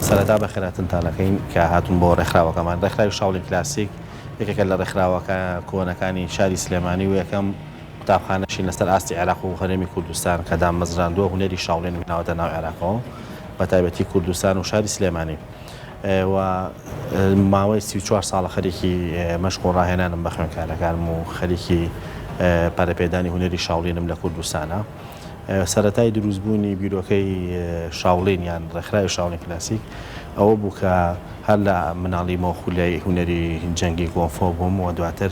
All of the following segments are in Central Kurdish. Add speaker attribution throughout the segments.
Speaker 1: سەرەتا بە خێراتنتانەکەین کە هاتون بۆ ڕێکخراوەکەمان. ڕێکخراوی شاولین کلاسیک یەکێکە لە ڕێکخراوەکە کۆنەکانی شاری سلێمانی و یەکەم قوتابخانەشی لەسەر ئاستی عێراق و هەرێمی کوردستان کە دامەزراندووە هونەری شاولین بناوەتە ناو عێراقەوە بە تایبەتی کوردستان و شاری سلێمانی و ماوەی 34 ساڵە خەریکی مەشق و ڕاهێنانم بە خوێندکارەکانم و خەریکی پارەپێدانی هونەری شاولینم لە کوردستانە. سەرەتای دروستبوونی بیرۆکەی شاولین یان ڕێکخراوی شاولین کلاسیک ئەوە بوو کە هەر لە مناڵی مۆخولای هونەری جەنگی گۆنفۆ بووم و دواتر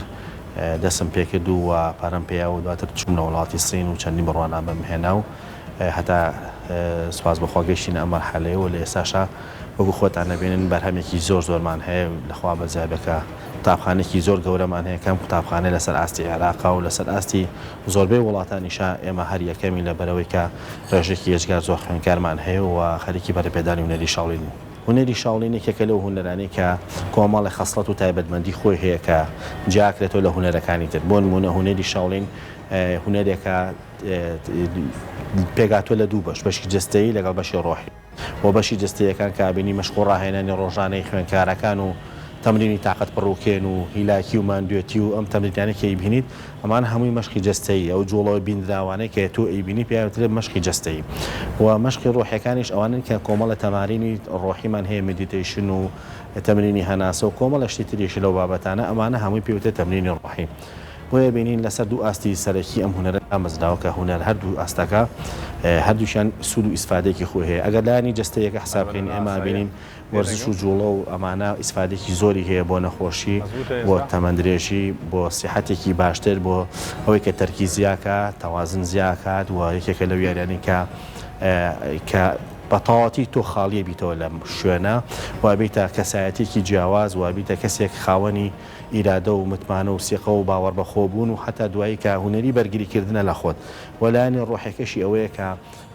Speaker 1: دەستم پێکرد و پارەم پێیا و دواتر چوونە وڵاتی سین و چەندی بڕوانامەم هێنا و هەتا سوپاس بەخوا گەیشتینە ئەم مەرحەلەیەوە لە ئێستاشا وەکو خۆتان نەبینن بەرهەمێکی زۆرمان هەیە لەخوا بەزایبەکە قوتابخانێکی زۆر گەورەمان هەیە کەم قوتابخانە لەسەر ئاستی عێراقا و لەسەر ئاستی زۆربەی وڵاتانیشا ئێمە هەر یەکەمی لە بەرەوەی کە ڕێژێکی هێزگار زۆر خوێندکارمان هەیە و خەریکی بەرەپێدانی هونەری شاولین. هونەری شاولین یەکێکە لەو هونەرانەی کە کۆمەڵی خەسڵەت و تایبەتمەندی خۆی هەیە کە جیاکرێتەوە لە هونەرەکانی تر. بۆ نمونە هونەری شاولین هونەرێکە پێگاتوە لە دوو بەشی جستەیی لەگەڵ بەشی ڕۆحی و بەشی جستەیەکان کە بینی مەشق و ڕاهێنانی ڕۆژانەی خوێندکارەکان و تەمرینی تااقەت پڕوکێن و هیلاکی و ماندوێتی و ئەم تەمرینانێکی ئەیبینیت ئەمان هەمووی مەشقی جستەیی ئەو جوڵەوە بیندراوانەی کە تۆ ئەیبینی پێوترێت مەشقی جستەیی و مەشقی ڕۆحیەکانیش ئەوانن کە کۆمەڵە تەمارینی ڕۆحیمان هەیە مدیتیشن و تەمرینی هەناسە و کۆمەڵە شتی تریش لەو بابەتانە ئەمانە هەمووی پێوترێت تەمرینی ڕۆحی. بۆیە بینین لەسەر دوو ئاستی سەرەکی ئەم هونەرە ئامەزراوە کە هونەر هەردوو ئاستەکە هەردووشیان سوود و ئیسفادێکی خۆی هەیە. ئەگەر لایانی جستەیەکە حسابکەین ئێمە بینین وەرزش و جوڵە و ئەمانە ئیسفادێکی زۆری هەیە بۆ نەخۆشی بۆ تەمەندرێژی بۆ سیحەتێکی باشتر بۆ ئەوەی کە تەرکی زیاکە تەوازن زیاکات و یەکێکە لەو یاریانی کە بەتەواتی تۆ خاڵیە بیتەوە لەم شوێنە وابیتە کەسایەتێکی جیاواز وابیتە کەسێک خاوەنی ئیرادە و متمانە و سیقە و باوەڕ بەخۆبوون و حتا دوایی کە هونەری بەرگریکردنە لە خۆت وەلایانی ڕۆحێکەشی ئەوەیە کە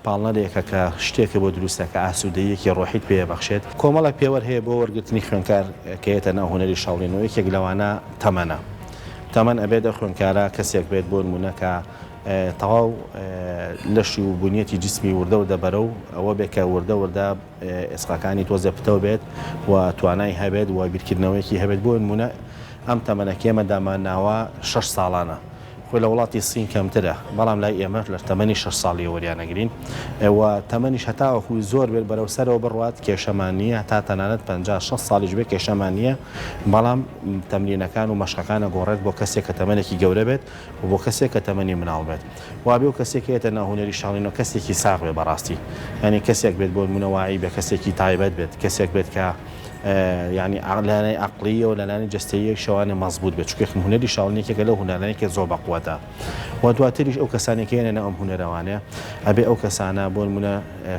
Speaker 1: پاڵنەرێکە کە شتێکە بۆ دروستە کە ئاسوودەیەکی ڕۆحیت پێ بەخشێت. کۆمەڵە پێوەەر هەیە بۆ وەرگرتنی خوێنکار کەیەتە ناو هونەری شاولین و یەکێک لەوانە تەمەنە. تەمەن ئەبێت خوێنکارە کەسێک بێت بۆ نمونەکە تەواو لەشی و بنیەتی جسمی وردە و دەبەرە و ئەوە بێکە وردە ئێسقاکانی تۆزە پتەوە بێت و توانای هەبێت و بیرکردنەوەیەکی هەبێت بۆ نمونە ئەم تەمەنەکە ئێمە داماناوە 6 ساڵانە خۆی لە وڵاتی سین کەمترە بەڵام لای ئێمە لە تەمەنی 6 ساڵی وەریانەگرین و تەمەنیش هەتاوەکو زۆر بێت بەرەو سەرەوە بڕوات کێشەمان نییە تا تەنانەت 56 ساڵیش بێت کێشەمان نییە بەڵام تەمرینەکان و مەشقەکانە گۆڕێت بۆ کەسێک کە تەمەنێکی گەورە بێت و بۆ کەسێک کە تەمەنی مناڵ بێت وابێ و کەسێک هێتە ناو هونەری شاولینەوە کەسێکی ساغ بێت بەڕاستی ینی کەسێک بێت بۆ نمونەوەی بە کەسێکی تایبەت بێت کەسێک بێت کە يعني لانەی عقلیە و لەلانی جستەیە شەوانە مەزبوط بێت چکە هونەری شاولینێکێکە لەو هونەرانێکی زۆر بەقووەتە و دواتریش ئەو کەسانێکی هێنە ئەم هونەرەوانەیە ئەبێ ئەو کەسانە بۆ نمونە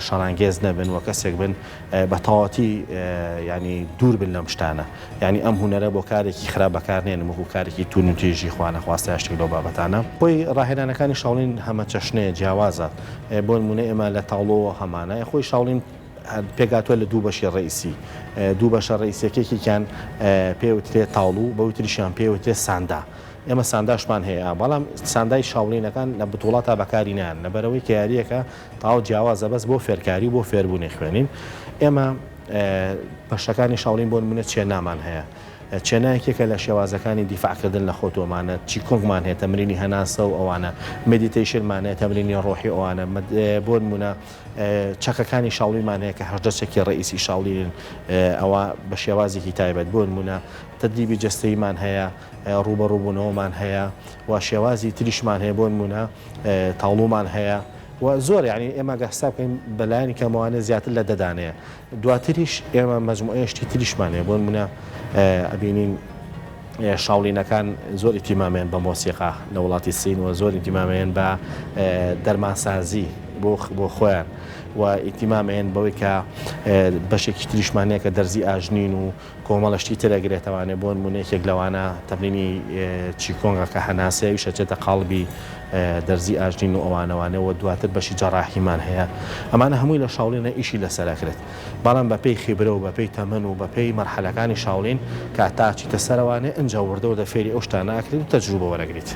Speaker 1: شەڕانگێز نەبن و کەسێک بن بە تەواوەتی ینی دوور بن لەم شتانە ینی ئەم هونەرە بۆ کارێکی خراپ بەکارنێنن وەکو کارێکی تون و تێژی خوانە خواستە شتێک لەو بابەتانە. بۆی ڕاهێنانەکانی شاولین هەمە چەشنەیە جیاوازە بۆ نمونە ئێمە لە تاڵۆوە هەمانە خۆی شاولین پێگاتوە لە دوو بەشی ڕئیسی دوو بەشە ڕئیسەکێکیان پێوترێت تاڵوو بەوتریشیان پێوترێت ساندا. ئێمە سانداشمان هەیە بەڵام ساندای شاولینەکان لە بتوڵاتە بەکاری نان لەبەرەوەی کە یاریەکە تاو جیاوازە بەس بۆ فێرکاری بۆ فێربوونی خوێنین. ئێمە بەشەکانی شاولین بۆ نمونە چێنامان هەیە چێنایەکێکە لە شێوازەکانی دیفاعکردن لە خۆتۆمانە چی کۆنگمان هەیە تەمرینی هەناسە و ئەوانە مدیتیشنمانەیە تەمرینی ڕۆحی ئەوانە بۆ نمونە چەکەکانی شاولیمان هەیە کە 18 چەکی ڕئیسی شاولین ئەوە بە شێوازێکی تایبەت بۆ نمونە تدریبی جستەییمان هەیە ڕوبەڕووبوونەوەمان هەیە و شێوازی تریشمان هەیە بۆ نمونە تاڵومان هەیە و زۆر یعنی ئێمە گەستا بکەین بەلایانی کەمەوانە زیاتر لە دەدانەیە دواتریش ئێمە مەجموعەیە شتی تریشمان هەیە بۆ نمونە ئەبینین شاولینەکان زۆر ئیتیمامیان بە مۆسیقا لە وڵاتی سین و زۆر ئیتیمامیان بە دەرمانسازی بۆ خۆیان و ئیتیمامیان بەوەی کە بەشێکی تریشمانەیە کە دەرزی ئاژنین و کۆمەڵەشتی ترەگرێتەوانێ بۆ نمونەیەکێک لەوانە تەمرینی چیکۆنگە کە هەناسەیە شەچێتە قاڵبی دەرزی ئاژنین و ئەوانەوانەوە دواتر بەشی جەڕاحیمان هەیە ئەمانە هەمووی لە شاولینە ئیشی لەسەرەکرێت بەڵام بەپێی خیبرە و بەپێی تەمەن و بەپێی مەرحەلەکانی شاولین کە تاچیتە سەرەوانێ ئەنجا وردەوە دەفێری ئەو شتانە ئاکرێت و تەجروبە وەرەگریت.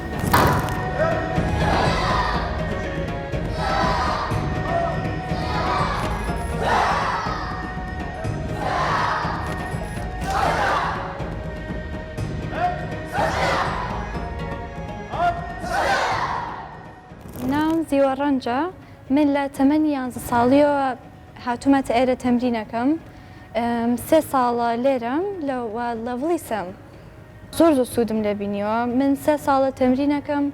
Speaker 2: زیوەڕەنجە من لە تەمەنی 11 ساڵیەوە هاتوومەتە ئێرە تەمرینەکەم 3 ساڵە لێرەم لەڤڵی سەم زۆر سوودم لەبینیەوە من 3 ساڵە تەمرینەکەم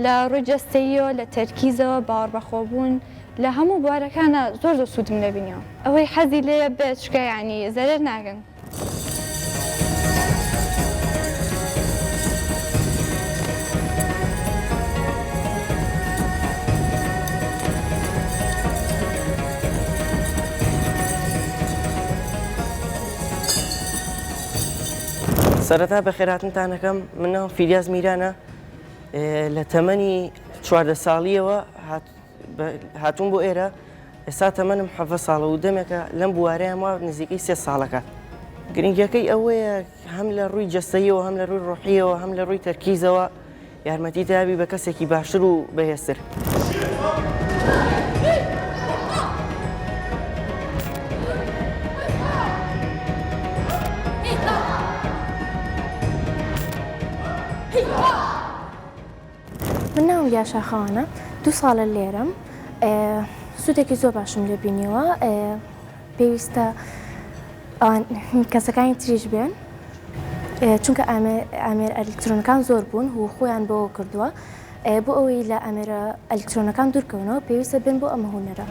Speaker 2: لە ڕووی جەستەییەوە لە تەرکیزەوە باوەڕبەخۆبوون لە هەموو بوارەکانە زۆر سوودم لەبینیەوە ئەوەی حەزی لێ بێت شکە یعنی زەرەر ناگەن.
Speaker 3: سەرەتا بەخێراتنتانەکەم من ناوم فیریاز میرانە لە تەمەنی 14 ساڵیەوە هاتووم بۆ ئێرە ئێستا تەمەنم 7 ساڵە و دەمێکە لەم بوارەیان وا نزیکەی 3 ساڵەکە گرنگیەکەی ئەوەیە هەم لە ڕووی جەستەییەوە هەم لە ڕووی ڕۆحیەوە هەم لە ڕووی تەرکیزەوە یارمەتی دابی بە کەسێکی باشتر و بەهێزتر.
Speaker 4: من ناوم یاشا خەوانە 2 ساڵە لێرەم سوودێکی زۆر باشم لێبینیەوە پێویستە کەسەکانی تریش بێن چونکە ئامێر ئەلکترۆنەکان زۆر بوون و خۆیان بەوە کردووە بۆ ئەوەی لە ئامێرە ئەلکترۆنەکان دوورکەونەوە پێویستە بن بۆ ئەمە هونەرە.